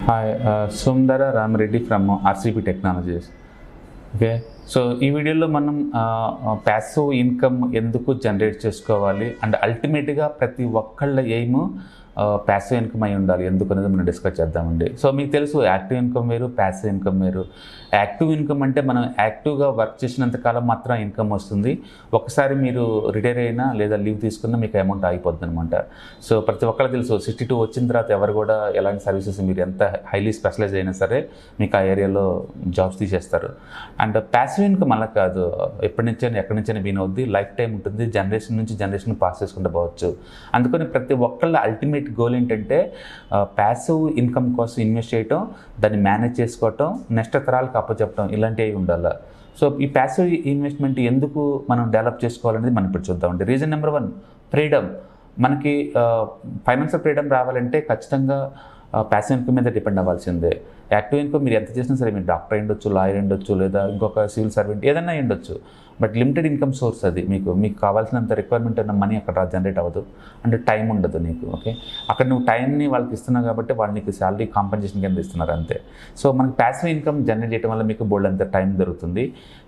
Hi, Sundara Rami Reddy from RCP Technologies. Okay, so ఈ వీడియోలో మనం ప్యాసివ్ ఇన్కమ్ ఎందుకు జనరేట్ చేసుకోవాలి అండ్ అల్టిమేట్గా ప్రతి ఒక్కళ్ళ ఎయిమ్ ప్యాసివ్ ఇన్కమ్ అయి ఉండాలి ఎందుకు అనేది మనం డిస్కస్ చేద్దామండి. సో మీకు తెలుసు యాక్టివ్ ఇన్కమ్ వేరు, ప్యాసివ్ ఇన్కమ్ వేరు. యాక్టివ్ ఇన్కమ్ అంటే మనం యాక్టివ్గా వర్క్ చేసినంత కాలం మాత్రం ఇన్కమ్ వస్తుంది. ఒకసారి మీరు రిటైర్ అయినా లేదా లీవ్ తీసుకున్నా మీకు అమౌంట్ అయిపోద్ది అనమాట. సో ప్రతి ఒక్కరికి తెలుసు 62 వచ్చిన తర్వాత ఎవరు కూడా ఎలాంటి సర్వీసెస్ మీరు ఎంత హైలీ స్పెషలైజ్ అయినా సరే మీకు ఆ ఏరియాలో జాబ్స్ తీసేస్తారు. అండ్ ప్యాసివ్ ఇన్కమ్ అలా కాదు, ఎప్పటి నుంచైనా ఎక్కడి నుంచైనా విన్ అవుద్ది, లైఫ్ టైం ఉంటుంది, జనరేషన్ నుంచి జనరేషన్ పాస్ చేసుకుంటూ పోవచ్చు. అందుకని ప్రతి ఒక్కళ్ళ అల్టిమేట్ గోల్ ఏంటంటే ప్యాసివ్ ఇన్కమ్ కోసం ఇన్వెస్ట్ చేయటం, దాన్ని మేనేజ్ చేసుకోవటం, నెక్స్ట్ తరాలకు అప్పచెప్పడం, ఇలాంటివి ఉండాలి. సో ఈ ప్యాసివ్ ఇన్వెస్ట్మెంట్ ఎందుకు మనం డెవలప్ చేసుకోవాలనేది మనం ఇప్పుడు చూద్దామండి. Reason number 1, freedom. మనకి ఫైనాన్షియల్ ఫ్రీడమ్ రావాలంటే ఖచ్చితంగా ప్యాసివ్ ఇన్కమ్ మీద డిపెండ్ అవ్వాల్సిందే. యాక్టివ్ ఇన్కమ్ మీరు ఎంత చేసినా సరే, మీరు డాక్టర్ అయ్యుండొచ్చు, లాయర్ అయ్యుండొచ్చు, లేదా ఇంకొక సివిల్ సర్వెంట్ ఏదైనా అయ్యుండొచ్చు. బట్ లిమిటెడ్ ఇన్కమ్ సోర్స్ అది. మీకు కావాల్సినంత రిక్వైర్మెంట్ ఉన్న మనీ అక్కడ జనరేట్ అవ్వదు, అంటే టైం ఉండదు నీకు. ఓకే, అక్కడ నువ్వు టైంని వాళ్ళకి ఇస్తున్నావు కాబట్టి వాళ్ళు నీకు శాలరీ కాంపెన్సేషన్ కింద ఇస్తున్నారు అంతే. సో మనకి ప్యాసివ్ ఇన్కమ్ జనరేట్ చేయడం వల్ల మీకు బోల్డ్ అంత టైం దొరుకుతుంది.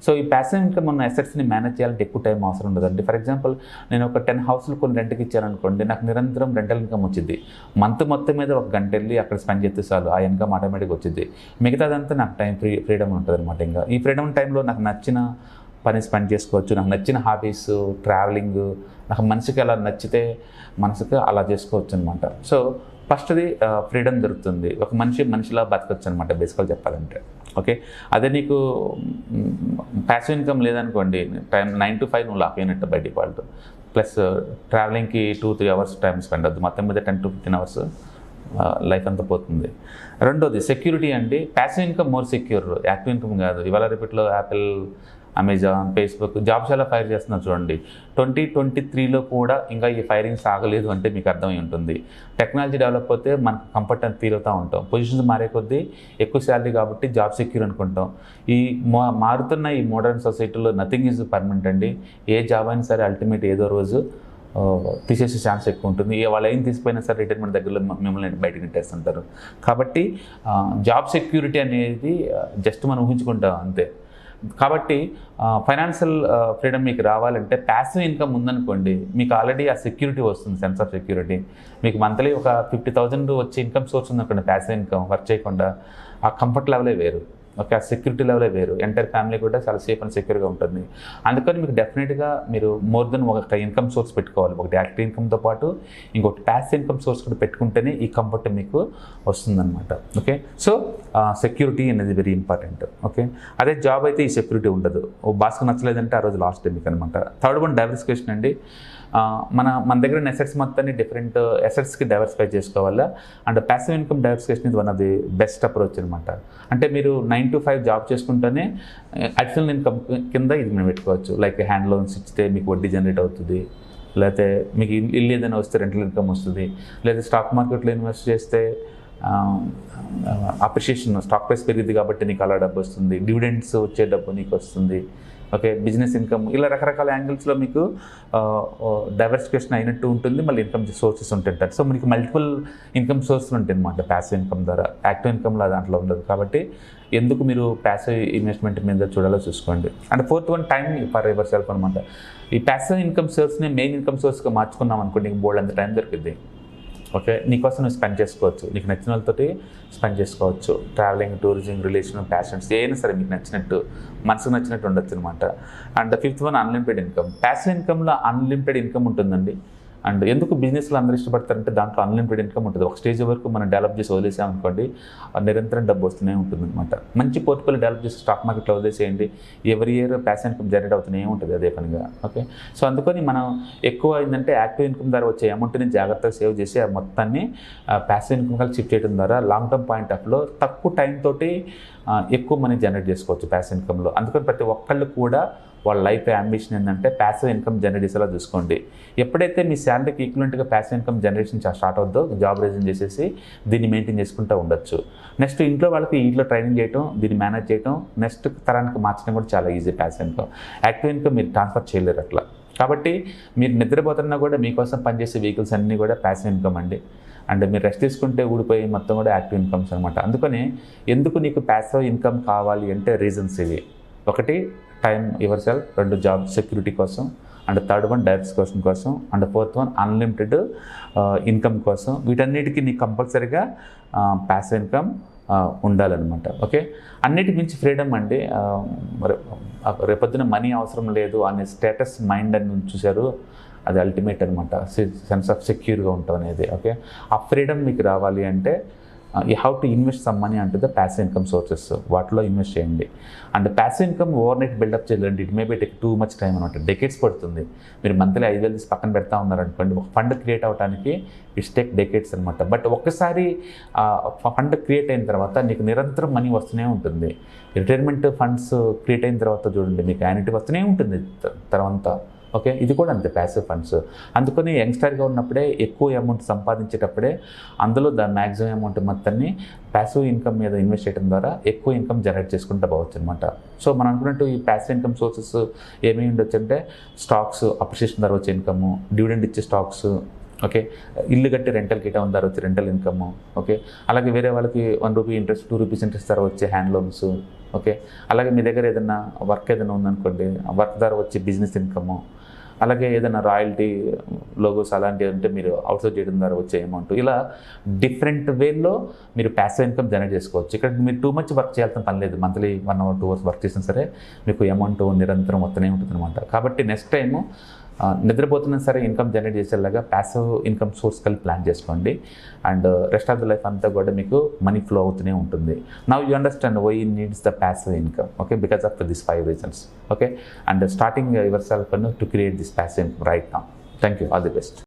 సో ఈ ప్యాసివ్ ఇన్కమ్ ఉన్న అసెట్స్ని మేనేజ్ చేయాలంటే ఎక్కువ టైం అవసరం ఉండదండి. ఫర్ ఎగ్జాంపుల్, నేను ఒక 10 హౌస్లు కొన్ని రెంట్కి ఇచ్చాను అనుకోండి, నాకు నిరంతరం రెంటల్ ఇన్కమ్ వచ్చింది. మంత్ మొత్తం మీద ఒక గంట వెళ్ళి అక్కడ స్పెండ్ చేస్తే చాలు, ఆ ఇన్కమ్ ఆటోమేటిక్గా వచ్చింది. మిగతాదంతా నాకు టైం ఫ్రీడమ్ ఉంటుంది అనమాట. ఇంకా ఈ ఫ్రీడమ్ టైంలో నాకు నచ్చిన పని స్పెండ్ చేసుకోవచ్చు, నాకు నచ్చిన హాబీస్, ట్రావెలింగ్, నాకు మనసుకి ఎలా నచ్చితే మనసుకి అలా చేసుకోవచ్చు అనమాట. సో ఫస్ట్ది ఫ్రీడమ్ దొరుకుతుంది, ఒక మనిషిలా బతకచ్చు అనమాట బేసికల్ చెప్పాలంటే. ఓకే, అదే నీకు ప్యాసివ్ ఇన్కమ్ లేదనుకోండి, 9 to 5 నువ్వు లాక్ అయినట్టు బై డిఫాల్ట్. ప్లస్ ట్రావెలింగ్కి 2-3 అవర్స్ టైం స్పెండ్ అవుతుంది, మొత్తం మీద 10 to 15 అవర్స్ లైఫ్ అంతా పోతుంది. రెండోది సెక్యూరిటీ అండి. Passive income more secure, active income కాదు. ఇవాళ రేపట్లో యాపిల్, అమెజాన్, ఫేస్బుక్ జాబ్స్ ఎలా ఫైర్ చేస్తున్నారు చూడండి. 2023లో కూడా ఇంకా ఈ ఫైరింగ్ సాగలేదు అంటే మీకు అర్థమై ఉంటుంది. టెక్నాలజీ డెవలప్ అయితే మనకు కంఫర్ట్ అని ఫీల్ అవుతూ ఉంటాం. పొజిషన్స్ మారే కొద్దీ ఎక్కువ శాలరీ కాబట్టి జాబ్ సెక్యూర్ అనుకుంటాం. ఈ మారుతున్న ఈ మోడర్న్ సొసైటీలో నథింగ్ ఈజ్ పర్మనెంట్ అండి. ఏ జాబ్ అయినా సరే అల్టిమేట్ ఏదో రోజు తీసేసే ఛాన్స్ ఎక్కువ ఉంటుంది. వాళ్ళు ఏం తీసిపోయినా సరే రిటైర్మెంట్ దగ్గరలో మిమ్మల్ని బయటకు నెట్టేస్తుంటారు. కాబట్టి జాబ్ సెక్యూరిటీ అనేది జస్ట్ మనం ఊహించుకుంటాం అంతే. కాబట్టి ఫైనాన్షియల్ ఫ్రీడమ్ మీకు రావాలంటే ప్యాసివ్ ఇన్కమ్ ఉందనుకోండి, మీకు ఆల్రెడీ ఆ సెక్యూరిటీ వస్తుంది, సెన్స్ ఆఫ్ సెక్యూరిటీ. మీకు మంత్లీ ఒక 50,000 వచ్చే ఇన్కమ్ సోర్స్ ఉందనుకోండి, ప్యాసివ్ ఇన్కమ్ వర్క్ చేయకుండా, ఆ కంఫర్ట్ లెవెలే వేరు. ఓకే, ఆ సెక్యూరిటీ లెవెలే వేరు. ఎంటైర్ ఫ్యామిలీ కూడా చాలా సేఫ్ అండ్ సెక్యూర్గా ఉంటుంది. అందుకని మీకు డెఫినెట్గా మీరు మోర్ దెన్ ఒక ఇన్కమ్ సోర్స్ పెట్టుకోవాలి. ఒకటి యాక్టివ్ ఇన్కమ్తో పాటు ఇంకొకటి ప్యాసివ్ ఇన్కమ్ సోర్స్ కూడా పెట్టుకుంటేనే ఈ కంఫర్ట్ మీకు వస్తుందన్నమాట. ఓకే, సో సెక్యూరిటీ అనేది వెరీ ఇంపార్టెంట్. ఓకే, అదే జాబ్ అయితే ఈ సెక్యూరిటీ ఉండదు. బాస్కు నచ్చలేదంటే ఆ రోజు లాస్ట్ మీకు అనమాట. థర్డ్ వన్ డైవర్సిఫికేషన్ అండి. మన దగ్గర ఉన్న అసెట్స్ మొత్తాన్ని డిఫరెంట్ అసెట్స్కి డైవర్సిఫై చేసుకోవాలా. అండ్ ప్యాసివ్ ఇన్కమ్ డైవర్సిఫికేషన్ ఇది one of the best approach అనమాట. అంటే మీరు 9 to 5 జాబ్ చేసుకుంటేనే అడిషనల్ ఇన్కమ్ కింద ఇది మేము పెట్టుకోవచ్చు. లైక్ హ్యాండ్ లోన్స్ ఇచ్చితే మీకు వడ్డీ జనరేట్ అవుతుంది, లేకపోతే మీకు ఇల్లు ఏదైనా వస్తే రెంటల్ ఇన్కమ్ వస్తుంది, లేదా స్టాక్ మార్కెట్లో ఇన్వెస్ట్ చేస్తే అప్రిషియేషన్, స్టాక్ ప్రైస్ పెరిగింది కాబట్టి నీకు అలా డబ్బు వస్తుంది, డివిడెండ్స్ వచ్చే డబ్బు నీకు వస్తుంది. ఓకే, బిజినెస్ ఇన్కమ్, ఇలా రకరకాల యాంగిల్స్లో మీకు డైవర్సిఫికేషన్ అయినట్టు ఉంటుంది. మళ్ళీ ఇన్కమ్ సోర్సెస్ ఉంటుంటాయి. సో మనకి మల్టిపుల్ ఇన్కమ్ సోర్స్లు ఉంటాయి అనమాట ప్యాసివ్ ఇన్కమ్ ద్వారా. యాక్టివ్ ఇన్కమ్లో దాంట్లో ఉండదు. కాబట్టి ఎందుకు మీరు ప్యాసివ్ ఇన్వెస్ట్మెంట్ మీద చూడాలో చూసుకోండి. And fourth one, time for your self అనమాట. ఈ ప్యాసివ్ ఇన్కమ్ సోర్స్ని మెయిన్ ఇన్కమ్ సోర్స్గా మార్చుకున్నాం అనుకోండి, నీకు బోల్డ్ అంత టైం దొరికింది. ఓకే, నీకోసం నువ్వు స్పెండ్ చేసుకోవచ్చు, నీకు నచ్చిన వాళ్ళతోటి స్పెండ్ చేసుకోవచ్చు. ట్రావెలింగ్, టూరిజం, రిలేషన్, ప్యాషన్స్ ఏదైనా సరే మీకు నచ్చినట్టు, మనసుకు నచ్చినట్టు ఉండొచ్చు అనమాట. And fifth one, unlimited income. Passive ఇన్కమ్లో అన్లిమిటెడ్ ఇన్కమ్ ఉంటుందండి. అండ్ ఎందుకు బిజినెస్లో అందరూ ఇష్టపడతారంటే దాంట్లో అన్లిమిటెడ్ ఇన్కమ్ ఉంటుంది. ఒక స్టేజ్ వరకు మనం డెవలప్ చేసి వదిలేసామనుకోండి, నిరంతరం డబ్బు వస్తూనే ఉంటుంది అనమాట. మంచి పోర్ట్ఫోలియో డెవలప్ చేసి స్టాక్ మార్కెట్లో వదిలేసేయండి, ఎవరి ఇయర్ ప్యాసివ్ ఇన్కమ్ జనరేట్ అవుతూనే ఉంటుంది అదే పనిగా. ఓకే, సో అందుకని మనం ఎక్కువ ఏంటంటే యాక్టివ్ ఇన్కమ్ ద్వారా వచ్చే అమౌంట్ని జాగ్రత్తగా సేవ్ చేసి ఆ మొత్తాన్ని ప్యాసివ్ ఇన్కమ్ కలిసి షిఫ్ట్ చేయడం ద్వారా లాంగ్ టర్మ్ పాయింట్ ఆఫ్లో తక్కువ టైం తోటి ఎక్కువ మనీ జనరేట్ చేసుకోవచ్చు ప్యాసివ్ ఇన్కమ్లో. అందుకని ప్రతి ఒక్కళ్ళు కూడా వాళ్ళ లైఫ్ అంబిషన్ ఏంటంటే ప్యాసివ్ ఇన్కమ్ జనరేట్ చేసేలా చూసుకోండి. ఎప్పుడైతే మీ శాలరీకి ఈక్వలెంట్గా ప్యాసివ్ ఇన్కమ్ జనరేషన్ స్టార్ట్ అవుద్దో, జాబ్ రిజైన్ చేసేసి దీన్ని మెయింటైన్ చేసుకుంటూ ఉండొచ్చు. నెక్స్ట్ ఇంట్లో వాళ్ళకి ఇంట్లో ట్రైనింగ్ చేయడం, దీన్ని మేనేజ్ చేయడం, నెక్స్ట్ తరానికి మార్చడం కూడా చాలా easy. Passive income, active income మీరు ట్రాన్స్ఫర్ చేయలేరు అట్లా. కాబట్టి మీరు నిద్రపోతున్నా కూడా మీకోసం పనిచేసే వెహికల్స్ అన్నీ కూడా ప్యాసివ్ ఇన్కమ్ అండి. అండ్ మీరు రెస్ట్ తీసుకుంటే ఊడిపోయి మొత్తం కూడా యాక్టివ్ ఇన్కమ్స్ అనమాట. అందుకని ఎందుకు నీకు ప్యాసివ్ ఇన్కమ్ కావాలి అంటే రీజన్స్ ఇవి. ఒకటి time your self, 2 job security కోసం, అండ్ 3rd వన్ డైవర్సిఫికేషన్ కోసం, and 4th one unlimited income కోసం. వీటన్నిటికీ నీకు కంపల్సరీగా ప్యాసివ్ ఇన్కమ్ ఉండాలన్నమాట. ఓకే, అన్నిటి మించి ఫ్రీడమ్ అండి. రేపొద్దున మనీ అవసరం లేదు అనే స్టేటస్ మైండ్ అని చూశారు, అది అల్టిమేట్ అనమాట. సెన్స్ ఆఫ్ సెక్యూర్గా ఉంటాం అనేది. ఓకే, ఆ ఫ్రీడమ్ మీకు రావాలి అంటే you have to invest some money అంటూ ద ప్యాసివ్ ఇన్కమ్ సోర్సెస్, వాటిలో ఇన్వెస్ట్ చేయండి. And passive income overnight build up చేయాలండి. It may be take too much time అనమాట. డెకేట్స్ పడుతుంది. మీరు మంత్లీ 5,000 తీసి పక్కన పెడతా ఉన్నారనుకోండి, ఒక ఫండ్ క్రియేట్ అవ్వడానికి ఇట్స్ టేక్ డెకేట్స్ అనమాట. బట్ ఒక్కసారి ఫండ్ క్రియేట్ అయిన తర్వాత నీకు నిరంతరం మనీ వస్తూనే ఉంటుంది. రిటైర్మెంట్ ఫండ్స్ క్రియేట్ అయిన తర్వాత చూడండి, మీకు యాన్యుటీ వస్తూనే ఉంటుంది తర్వాత. ఓకే, ఇది కూడా అంతే ప్యాసివ్ ఫండ్స్. అందుకని యంగ్స్టర్గా ఉన్నప్పుడే ఎక్కువ అమౌంట్ సంపాదించేటప్పుడే అందులో మ్యాక్సిమం అమౌంట్ మొత్తాన్ని ప్యాసివ్ ఇన్కమ్ మీద ఇన్వెస్ట్ చేయడం ద్వారా ఎక్కువ ఇన్కమ్ జనరేట్ చేసుకుంటూ పోవచ్చు అనమాట. సో మనం అనుకున్నట్టు ఈ ప్యాసివ్ ఇన్కమ్ సోర్సెస్ ఏమేమి ఉండొచ్చు అంటే స్టాక్స్, అప్రిషియేషన్ ద్వారా వచ్చే ఇన్కమ్, డివిడెండ్ ఇచ్చే స్టాక్స్, ఓకే, ఇల్లు కట్టి రెంటల్ కిటం ద్వారా వచ్చే రెంటల్ ఇన్కమ్, ఓకే, అలాగే వేరే వాళ్ళకి 1 రూపీ ఇంట్రెస్ట్, 2 రూపీస్ ఇంట్రెస్ట్ ద్వారా వచ్చే హ్యాండ్ లోన్స్, ఓకే, అలాగే మీ దగ్గర ఏదైనా వర్క్ ఏదైనా ఉందనుకోండి, వర్క్ ద్వారా వచ్చే బిజినెస్ ఇన్కమ్, అలాగే ఏదైనా రాయల్టీ లోగోస్ అలాంటివి అంటే మీరు అవుట్సోర్స్ చేయడం ద్వారా వచ్చే అమౌంట్, ఇలా డిఫరెంట్ వేలో మీరు ప్యాసివ్ ఇన్కమ్ జనరేట్ చేసుకోవచ్చు. ఇక్కడ మీరు టూ మచ్ వర్క్ చేయాల్సిన పని లేదు. మంత్లీ 1 అవర్ 2 అవర్స్ వర్క్ చేసినా సరే మీకు అమౌంట్ నిరంతరం వస్తూనే ఉంటుంది అనమాట. కాబట్టి నెక్స్ట్ టైము నిద్రపోతున్నా సరే ఇన్కమ్ జనరేట్ చేసేలాగా ప్యాసివ్ ఇన్కమ్ సోర్స్ కలిపి ప్లాన్ చేసుకోండి. And rest of the life అంతా కూడా మీకు మనీ ఫ్లో అవుతూనే ఉంటుంది. Now you understand why needs the passive income, okay, because of this 5 reasons. Okay, and starting yourself to create this passive income right now. Thank you, all the best.